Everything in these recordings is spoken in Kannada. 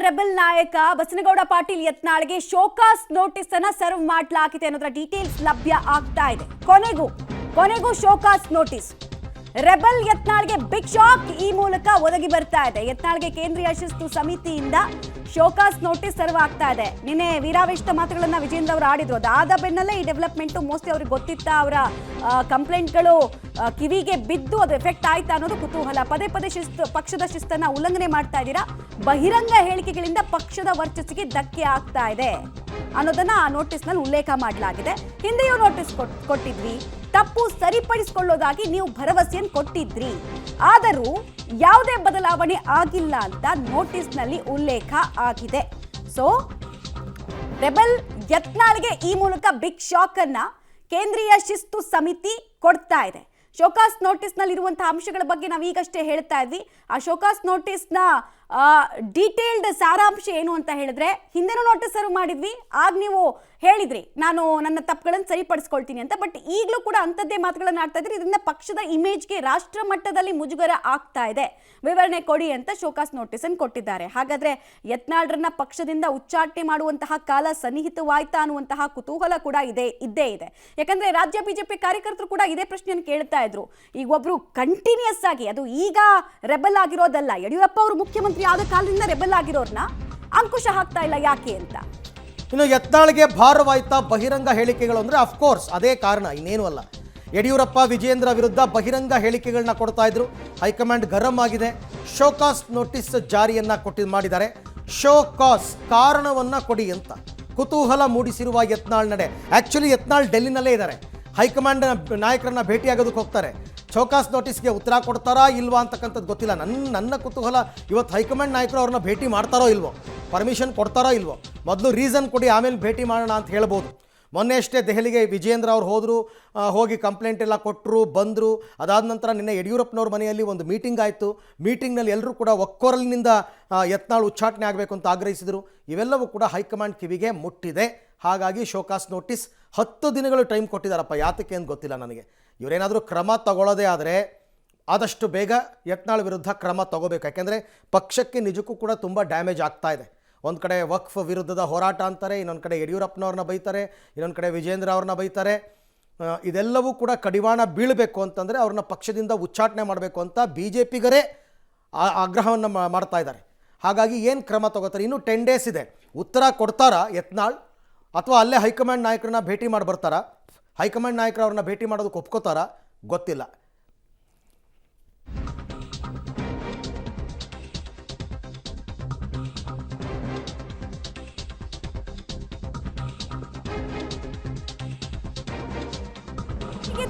ರೆಬೆಲ್ ನಾಯಕ ಬಸನಗೌಡ ಪಾಟೀಲ್ ಯತ್ನಾಳ್ಗೆ ಶೋಕಾಸ್ ನೋಟಿಸ್ ಅನ್ನ ಸರ್ವ್ ಮಾಡಲಾಗಿದೆ ಅನ್ನೋದರ ಡೀಟೇಲ್ಸ್ ಲಭ್ಯ ಆಗ್ತಾ ಇದೆ. ಕೊನೆಗೂ ಶೋಕಾಸ್ ನೋಟಿಸ್ ರೆಬೆಲ್ ಯತ್ನಾಳ್ಗೆ ಬಿಗ್ ಶಾಕ್ ಈ ಮೂಲಕ ಒದಗಿ ಬರ್ತಾ ಇದೆ. ಯತ್ನಾಳ್ಗೆ ಕೇಂದ್ರೀಯ ಶಿಸ್ತು ಸಮಿತಿಯಿಂದ ಶೋಕಾಸ್ ನೋಟಿಸ್ ಸರ್ವ್ ಆಗ್ತಾ ಇದೆ. ನಿನ್ನೆ ವೀರಾವೇಶದ ಮಾತುಗಳನ್ನ ವಿಜೇಂದ್ರ ಅವರು ಆಡಿದ್ರು. ಅದಾದ ಬೆನ್ನಲ್ಲೇ ಈ ಡೆವಲಪ್ಮೆಂಟ್ ಮೋಸ್ಟ್ಲಿ ಅವ್ರಿಗೆ ಗೊತ್ತಿತ್ತ, ಅವರ ಕಂಪ್ಲೇಂಟ್ಗಳು ಕಿವಿಗೆ ಬಿದ್ದು ಅದು ಎಫೆಕ್ಟ್ ಆಯ್ತಾ ಅನ್ನೋದು ಕುತೂಹಲ. ಪದೇ ಪಕ್ಷದ ಶಿಸ್ತನ್ನ ಉಲ್ಲಂಘನೆ ಮಾಡ್ತಾ ಇದ್ದೀರಾ, ಬಹಿರಂಗ ಹೇಳಿಕೆಗಳಿಂದ ಪಕ್ಷದ ವರ್ಚಸ್ಸಿಗೆ ಧಕ್ಕೆ ಆಗ್ತಾ ಇದೆ ಅನ್ನೋದನ್ನ ಆ ನೋಟಿಸ್ನಲ್ಲಿ ಉಲ್ಲೇಖ ಮಾಡಲಾಗಿದೆ. ಹಿಂದೆಯೂ ನೋಟಿಸ್ ಕೊಟ್ಟಿದ್ವಿ, ತಪ್ಪು ಸರಿಪಡಿಸಿಕೊಳ್ಳೋದಾಗಿ ನೀವು ಭರವಸೆಯನ್ನು ಕೊಟ್ಟಿದ್ರಿ, ಆದರೂ ಯಾವುದೇ ಬದಲಾವಣೆ ಆಗಿಲ್ಲ ಅಂತ ನೋಟಿಸ್ನಲ್ಲಿ ಉಲ್ಲೇಖ ಆಗಿದೆ. ಸೊ ರೆಬೆಲ್ ಯತ್ನಾಳ್ಗೆ ಈ ಮೂಲಕ ಬಿಗ್ ಶಾಕ್ ಅನ್ನ ಕೇಂದ್ರೀಯ ಶಿಸ್ತು ಸಮಿತಿ ಕೊಡ್ತಾ ಇದೆ. ಶೋಕಾಸ್ ನೋಟಿಸ್ನಲ್ಲಿರುವಂತಹ ಅಂಶಗಳ ಬಗ್ಗೆ ನಾವು ಈಗಷ್ಟೇ ಹೇಳ್ತಾ ಇದ್ವಿ. ಆ ಶೋಕಾಸ್ ನೋಟಿಸ್ನ ಡೀಟೇಲ್ಡ್ ಸಾರಾಂಶ ಏನು ಅಂತ ಹೇಳಿದ್ರೆ, ಹಿಂದೆನೂ ನೋಟಿಸ್ ಸರ್ವ್ ಮಾಡಿದ್ವಿ, ಆಗ ನೀವು ಹೇಳಿದ್ರಿ ನಾನು ನನ್ನ ತಪ್ಪುಗಳನ್ನು ಸರಿಪಡಿಸ್ಕೊಳ್ತೀನಿ ಅಂತ. ಬಟ್ ಈಗಲೂ ಕೂಡ ಅಂಥದ್ದೇ ಮಾತುಗಳನ್ನು ಆಡ್ತಾ ಇದ್ರಿ. ಇದರಿಂದ ಪಕ್ಷದ ಇಮೇಜ್ಗೆ ರಾಷ್ಟ್ರ ಮಟ್ಟದಲ್ಲಿ ಮುಜುಗರ ಆಗ್ತಾ ಇದೆ, ವಿವರಣೆ ಕೊಡಿ ಅಂತ ಶೋಕಾಸ್ ನೋಟಿಸ್ ಅನ್ನು ಕೊಟ್ಟಿದ್ದಾರೆ. ಹಾಗಾದ್ರೆ ಯತ್ನಾಳ್ರನ್ನ ಪಕ್ಷದಿಂದ ಉಚ್ಚಾಟನೆ ಮಾಡುವಂತಹ ಕಾಲ ಸನ್ನಿಹಿತವಾಯ್ತಾ ಅನ್ನುವಂತಹ ಕುತೂಹಲ ಕೂಡ ಇದ್ದೇ ಇದೆ. ಯಾಕಂದ್ರೆ ರಾಜ್ಯ ಬಿಜೆಪಿ ಕಾರ್ಯಕರ್ತರು ಕೂಡ ಇದೇ ಪ್ರಶ್ನೆಯನ್ನು ಕೇಳ್ತಾ ಇದ್ರು. ಈಗ ಒಬ್ರು ಕಂಟಿನ್ಯೂಸ್ ಆಗಿ, ಅದು ಈಗ ರೆಬೆಲ್ ಆಗಿರೋದಲ್ಲ, ಯಡಿಯೂರಪ್ಪ ಅವರು ಮುಖ್ಯಮಂತ್ರಿ ಆದ ಕಾಲದಿಂದ ರೆಬೆಲ್ ಆಗಿರೋರ್ನ ಅಂಕುಶ ಹಾಕ್ತಾ ಇಲ್ಲ ಯಾಕೆ ಅಂತ. ಇನ್ನು ಯತ್ನಾಳ್ಗೆ ಭಾರವಾಯ್ತಾ ಬಹಿರಂಗ ಹೇಳಿಕೆಗಳು ಅಂದರೆ ಅಫ್ಕೋರ್ಸ್ ಅದೇ ಕಾರಣ, ಇನ್ನೇನು ಅಲ್ಲ. ಯಡಿಯೂರಪ್ಪ ವಿಜೇಂದ್ರ ವಿರುದ್ಧ ಬಹಿರಂಗ ಹೇಳಿಕೆಗಳನ್ನ ಕೊಡ್ತಾ ಇದ್ರು. ಹೈಕಮಾಂಡ್ ಗರಂ ಆಗಿದೆ, ಶೋಕಾಸ್ ನೋಟಿಸ್ ಜಾರಿಯನ್ನ ಮಾಡಿದ್ದಾರೆ. ಶೋಕಾಸ್ ಕಾರಣವನ್ನ ಕೊಡಿ ಅಂತ ಕುತೂಹಲ ಮೂಡಿಸಿರುವ ಯತ್ನಾಳ್ ನಡೆ. ಆಕ್ಚುಲಿ ಯತ್ನಾಳ್ ಡೆಲ್ಲಿನಲ್ಲೇ ಇದ್ದಾರೆ, ಹೈಕಮಾಂಡ್ ನಾಯಕರನ್ನ ಭೇಟಿಯಾಗೋದಕ್ಕೆ ಹೋಗ್ತಾರೆ. ಶೋಕಾಸ್ ನೋಟಿಸ್ಗೆ ಉತ್ತರ ಕೊಡ್ತಾರಾ ಇಲ್ವಾ ಅಂತಕ್ಕಂಥದ್ದು ಗೊತ್ತಿಲ್ಲ. ನನ್ನ ಕುತೂಹಲ ಇವತ್ತು ಹೈಕಮಾಂಡ್ ನಾಯಕರು ಅವ್ರನ್ನ ಭೇಟಿ ಮಾಡ್ತಾರೋ ಇಲ್ವೋ, ಪರ್ಮಿಷನ್ ಕೊಡ್ತಾರೋ ಇಲ್ವೋ, ಮೊದಲು ರೀಸನ್ ಕೊಡಿ ಆಮೇಲೆ ಭೇಟಿ ಮಾಡೋಣ ಅಂತ ಹೇಳ್ಬೋದು. ಮೊನ್ನೆ ಅಷ್ಟೇ ದೆಹಲಿಗೆ ವಿಜೇಂದ್ರ ಅವ್ರು ಹೋದರು, ಹೋಗಿ ಕಂಪ್ಲೇಂಟ್ ಎಲ್ಲ ಕೊಟ್ಟರು, ಬಂದರು. ಅದಾದ ನಂತರ ನಿನ್ನೆ ಯಡಿಯೂರಪ್ಪನವ್ರ ಮನೆಯಲ್ಲಿ ಒಂದು ಮೀಟಿಂಗ್ ಆಯಿತು. ಮೀಟಿಂಗ್ನಲ್ಲಿ ಎಲ್ಲರೂ ಕೂಡ ಒಕ್ಕೊರಲಿನಿಂದ ಯತ್ನಾಳ್ ಉಚ್ಚಾಟನೆ ಆಗಬೇಕು ಅಂತ ಆಗ್ರಹಿಸಿದರು. ಇವೆಲ್ಲವೂ ಕೂಡ ಹೈಕಮಾಂಡ್ ಕಿವಿಗೆ ಮುಟ್ಟಿದೆ. ಹಾಗಾಗಿ ಶೋಕಾಸ್ ನೋಟಿಸ್ 10 ದಿನಗಳು ಟೈಮ್ ಕೊಟ್ಟಿದ್ದಾರಪ್ಪ. ಯಾತಕ್ಕೆ ಅಂತ ಗೊತ್ತಿಲ್ಲ ನನಗೆ. ಇವರೇನಾದರೂ ಕ್ರಮ ತಗೊಳ್ಳೋದೇ ಆದರೆ ಆದಷ್ಟು ಬೇಗ ಯತ್ನಾಳ್ ವಿರುದ್ಧ ಕ್ರಮ ತಗೋಬೇಕು. ಯಾಕೆಂದರೆ ಪಕ್ಷಕ್ಕೆ ನಿಜಕ್ಕೂ ಕೂಡ ತುಂಬ ಡ್ಯಾಮೇಜ್ ಆಗ್ತಾ ಇದೆ. ಒಂದು ಕಡೆ ವಕ್ಫ್ ವಿರುದ್ಧದ ಹೋರಾಟ ಅಂತಾರೆ, ಇನ್ನೊಂದು ಕಡೆ ಯಡಿಯೂರಪ್ಪನವ್ರನ್ನ ಬೈತಾರೆ, ಇನ್ನೊಂದು ಕಡೆ ವಿಜೇಂದ್ರ ಅವ್ರನ್ನ ಬೈತಾರೆ. ಇದೆಲ್ಲವೂ ಕೂಡ ಕಡಿವಾಣ ಬೀಳಬೇಕು ಅಂತಂದರೆ ಅವ್ರನ್ನ ಪಕ್ಷದಿಂದ ಉಚ್ಚಾಟನೆ ಮಾಡಬೇಕು ಅಂತ ಬಿ ಜೆ ಪಿಗರೇ ಆಗ್ರಹವನ್ನು ಮಾಡ್ತಾ ಇದ್ದಾರೆ. ಹಾಗಾಗಿ ಏನು ಕ್ರಮ ತಗೋತಾರೆ? ಇನ್ನೂ 10 ಡೇಸ್ ಇದೆ. ಉತ್ತರ ಕೊಡ್ತಾರಾ ಯತ್ನಾಳ್, ಅಥವಾ ಅಲ್ಲೇ ಹೈಕಮಾಂಡ್ ನಾಯಕರನ್ನ ಭೇಟಿ ಮಾಡಿ ಬರ್ತಾರಾ? ಹೈಕಮಾಂಡ್ ನಾಯಕರು ಅವ್ರನ್ನ ಭೇಟಿ ಮಾಡೋದಕ್ಕೆ ಒಪ್ಕೋತಾರಾ? ಗೊತ್ತಿಲ್ಲ.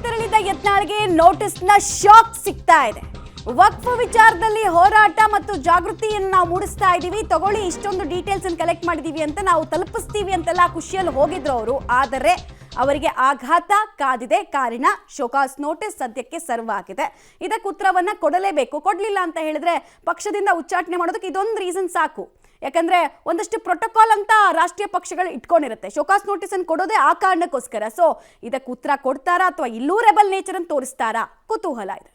ತೆರಳಿದ ಯತ್ನಾಳ್ಗೆ ನೋಟಿಸ್ನ ಶಾಕ್ ಸಿಗ್ತಾ ಇದೆ. ವಕ್ಫ್ ವಿಚಾರದಲ್ಲಿ ಹೋರಾಟ ಮತ್ತು ಜಾಗೃತಿಯನ್ನು ನಾವು ಮೂಡಿಸ್ತಾ ಇದ್ದೀವಿ, ತಗೊಳ್ಳಿ ಇಷ್ಟೊಂದು ಡೀಟೇಲ್ಸ್ ಅನ್ನು ಕಲೆಕ್ಟ್ ಮಾಡಿದೀವಿ ಅಂತ, ನಾವು ತಲುಪಿಸ್ತೀವಿ ಅಂತೆಲ್ಲ ಖುಷಿಯಲ್ಲಿ ಹೋಗಿದ್ರು ಅವರು. ಆದರೆ ಅವರಿಗೆ ಆಘಾತ ಕಾದಿದೆ. ಕಾರಣ ಶೋಕಾಸ್ ನೋಟಿಸ್ ಸದ್ಯಕ್ಕೆ ಸರ್ವ್ ಆಗಿದೆ. ಇದಕ್ಕೆ ಉತ್ತರವನ್ನ ಕೊಡಲೇಬೇಕು. ಕೊಡಲಿಲ್ಲ ಅಂತ ಹೇಳಿದ್ರೆ ಪಕ್ಷದಿಂದ ಉಚ್ಚಾಟನೆ ಮಾಡೋದಕ್ಕೆ ಇದೊಂದು ರೀಸನ್ ಸಾಕು. ಯಾಕಂದ್ರೆ ಒಂದಷ್ಟು ಪ್ರೋಟೋಕಾಲ್ ಅಂತ ರಾಷ್ಟ್ರೀಯ ಪಕ್ಷಗಳು ಇಟ್ಕೊಂಡಿರುತ್ತೆ. ಶೋಕಾಸ್ ನೋಟಿಸ್ ಅನ್ನು ಕೊಡೋದೇ ಆ ಕಾರಣಕ್ಕೋಸ್ಕರ. ಸೊ ಇದಕ್ಕೆ ಉತ್ತರ ಕೊಡ್ತಾರಾ ಅಥವಾ ಇಲ್ಲೂ ರೆಬಲ್ ನೇಚರ್ ಅನ್ನು ತೋರಿಸ್ತಾರಾ? ಕುತೂಹಲ ಇದೆ.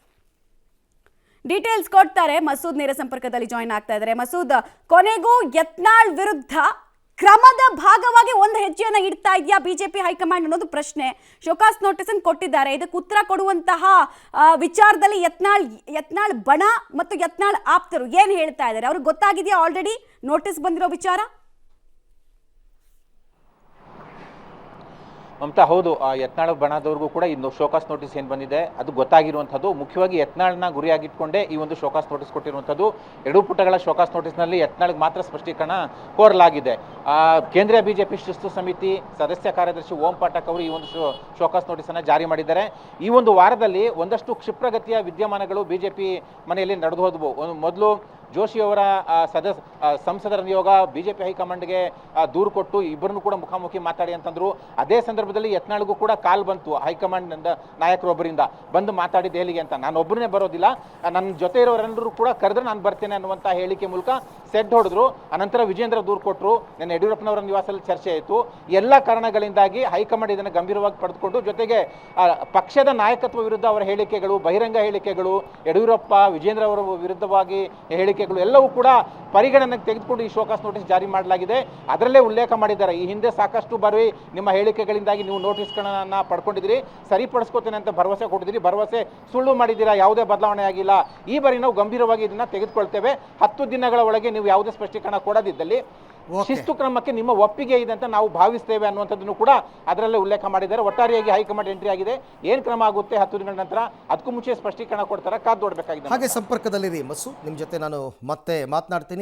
ಡೀಟೇಲ್ಸ್ ಕೊಡ್ತಾರೆ ಮಸೂದ್, ನೇರ ಸಂಪರ್ಕದಲ್ಲಿ ಜಾಯಿನ್ ಆಗ್ತಾ ಇದ್ದಾರೆ. ಮಸೂದ್, ಕೊನೆಗೂ ಯತ್ನಾಳ್ ವಿರುದ್ಧ ಕ್ರಮದ ಭಾಗವಾಗಿ ಒಂದು ಹೆಜ್ಜೆಯನ್ನ ಇಡ್ತಾ ಇದೆಯಾ ಬಿಜೆಪಿ ಹೈಕಮಾಂಡ್ ಅನ್ನೋದು ಪ್ರಶ್ನೆ. ಶೋಕಾಸ್ ನೋಟಿಸ್ ಅನ್ನು ಕೊಟ್ಟಿದ್ದಾರೆ. ಇದಕ್ಕೆ ಉತ್ತರ ಕೊಡುವಂತಹ ವಿಚಾರದಲ್ಲಿ ಯತ್ನಾಳ್ ಬಣ ಮತ್ತು ಯತ್ನಾಳ್ ಆಪ್ತರು ಏನ್ ಹೇಳ್ತಾ ಇದ್ದಾರೆ? ಅವ್ರಿಗೆ ಗೊತ್ತಾಗಿದೆಯಾ ಆಲ್ರೆಡಿ ನೋಟಿಸ್ ಬಂದಿರೋ ವಿಚಾರ? ಮಮತಾ, ಹೌದು, ಯತ್ನಾಳ್ ಬಣದವ್ರಿಗೂ ಕೂಡ ಇನ್ನು ಶೋಕಾಸ್ ನೋಟಿಸ್ ಏನು ಬಂದಿದೆ ಅದು ಗೊತ್ತಾಗಿರುವಂಥದ್ದು. ಮುಖ್ಯವಾಗಿ ಯತ್ನಾಳ್ನ ಗುರಿಯಾಗಿಟ್ಕೊಂಡೇ ಈ ಒಂದು ಶೋಕಾಸ್ ನೋಟಿಸ್ ಕೊಟ್ಟಿರುವಂಥದ್ದು. 2 ಪುಟಗಳ ಶೋಕಾಸ್ ನೋಟಿಸ್ನಲ್ಲಿ ಯತ್ನಾಳ್ಗೆ ಮಾತ್ರ ಸ್ಪಷ್ಟೀಕರಣ ಕೋರಲಾಗಿದೆ. ಕೇಂದ್ರೀಯ ಬಿಜೆಪಿ ಶಿಸ್ತು ಸಮಿತಿ ಸದಸ್ಯ ಕಾರ್ಯದರ್ಶಿ ಓಂ ಪಾಠಕ್ ಅವರು ಈ ಒಂದು ಶೋಕಾಸ್ ನೋಟಿಸನ್ನು ಜಾರಿ ಮಾಡಿದ್ದಾರೆ. ಈ ಒಂದು ವಾರದಲ್ಲಿ ಒಂದಷ್ಟು ಕ್ಷಿಪ್ರಗತಿಯ ವಿದ್ಯಮಾನಗಳು ಬಿಜೆಪಿ ಮನೆಯಲ್ಲಿ ನಡೆದು ಹೋದವು. ಮೊದಲು ಜೋಶಿಯವರ ಸಂಸದರ ನಿಯೋಗ ಬಿಜೆಪಿ ಹೈಕಮಾಂಡ್ಗೆ ದೂರು ಕೊಟ್ಟು ಇಬ್ಬರನ್ನು ಕೂಡ ಮುಖಾಮುಖಿ ಮಾತಾಡಿ ಅಂತಂದ್ರು. ಅದೇ ಸಂದರ್ಭದಲ್ಲಿ ಯತ್ನಾಳ್ಗೂ ಕೂಡ ಕಾಲ್ ಬಂತು ಹೈಕಮಾಂಡ್ ನಾಯಕರೊಬ್ಬರಿಂದ, ಬಂದು ಮಾತಾಡಿ ದೆಹಲಿಗೆ ಅಂತ. ನಾನು ಒಬ್ಬರನ್ನೇ ಬರೋದಿಲ್ಲ, ನನ್ನ ಜೊತೆ ಇರೋರೆಲ್ಲರೂ ಕೂಡ ಕರೆದ್ರೆ ನಾನು ಬರ್ತೇನೆ ಅನ್ನುವಂಥ ಹೇಳಿಕೆ ಮೂಲಕ ಸೆಡ್ ಹೊಡೆದ್ರು. ಅನಂತರ ವಿಜೇಂದ್ರ ದೂರು ಕೊಟ್ಟರು. ನನ್ನ ಯಡಿಯೂರಪ್ಪನವರ ನಿವಾಸದಲ್ಲಿ ಚರ್ಚೆ ಆಯಿತು. ಎಲ್ಲ ಕಾರಣಗಳಿಂದಾಗಿ ಹೈಕಮಾಂಡ್ ಇದನ್ನು ಗಂಭೀರವಾಗಿ ಪಡೆದುಕೊಂಡು, ಜೊತೆಗೆ ಪಕ್ಷದ ನಾಯಕತ್ವ ವಿರುದ್ಧ ಅವರ ಹೇಳಿಕೆಗಳು, ಬಹಿರಂಗ ಹೇಳಿಕೆಗಳು, ಯಡಿಯೂರಪ್ಪ ವಿಜೇಂದ್ರ ಅವರ ವಿರುದ್ಧವಾಗಿ ಹೇಳಿಕೆ ಹೇಳಿಕೆಗಳು ಎಲ್ಲವೂ ಕೂಡ ಪರಿಗಣನೆಗೆ ತೆಗೆದುಕೊಂಡು ಈ ಶೋಕಾಸ್ ನೋಟಿಸ್ ಜಾರಿ ಮಾಡಲಾಗಿದೆ. ಅದರಲ್ಲೇ ಉಲ್ಲೇಖ ಮಾಡಿದ್ದಾರೆ, ಈ ಹಿಂದೆ ಸಾಕಷ್ಟು ಬಾರಿ ನಿಮ್ಮ ಹೇಳಿಕೆಗಳಿಂದಾಗಿ ನೀವು ನೋಟಿಸ್ಗಳನ್ನ ಪಡ್ಕೊಂಡಿದ್ದೀರಿ, ಸರಿಪಡಿಸ್ಕೋತೇನೆ ಅಂತ ಭರವಸೆ ಕೊಟ್ಟಿದ್ದೀರಿ, ಭರವಸೆ ಸುಳ್ಳು ಮಾಡಿದ್ದೀರಾ, ಯಾವುದೇ ಬದಲಾವಣೆ ಆಗಿಲ್ಲ. ಈ ಬಾರಿ ನಾವು ಗಂಭೀರವಾಗಿ ಇದನ್ನ ತೆಗೆದುಕೊಳ್ತೇವೆ. 10 ದಿನಗಳ ಒಳಗೆ ನೀವು ಯಾವುದೇ ಸ್ಪಷ್ಟೀಕರಣ ಕೊಡದಿದ್ದಲ್ಲಿ ಶಿಸ್ತು ಕ್ರಮಕ್ಕೆ ನಿಮ್ಮ ಒಪ್ಪಿಗೆ ಇದೆ ಅಂತ ನಾವು ಭಾವಿಸ್ತೇವೆ ಅನ್ನುವಂಥದ್ದನ್ನು ಕೂಡ ಅದರಲ್ಲೇ ಉಲ್ಲೇಖ ಮಾಡಿದ್ದಾರೆ. ಒಟ್ಟಾರೆಯಾಗಿ ಹೈಕಮಾಂಡ್ ಎಂಟ್ರಿ ಆಗಿದೆ. ಏನು ಕ್ರಮ ಆಗುತ್ತೆ 10 ದಿನಗಳ ನಂತರ, ಅದಕ್ಕೂ ಮುಂಚೆ ಸ್ಪಷ್ಟೀಕರಣ ಕೊಡ್ತಾರೆ, ಕಾದು ನೋಡಬೇಕಾಗಿದೆ. ಹಾಗೆ ಸಂಪರ್ಕದಲ್ಲಿರಿ ಮಸ್ಸು, ನಿಮ್ಮ ಜೊತೆ ನಾನು ಮತ್ತೆ ಮಾತನಾಡ್ತೀನಿ.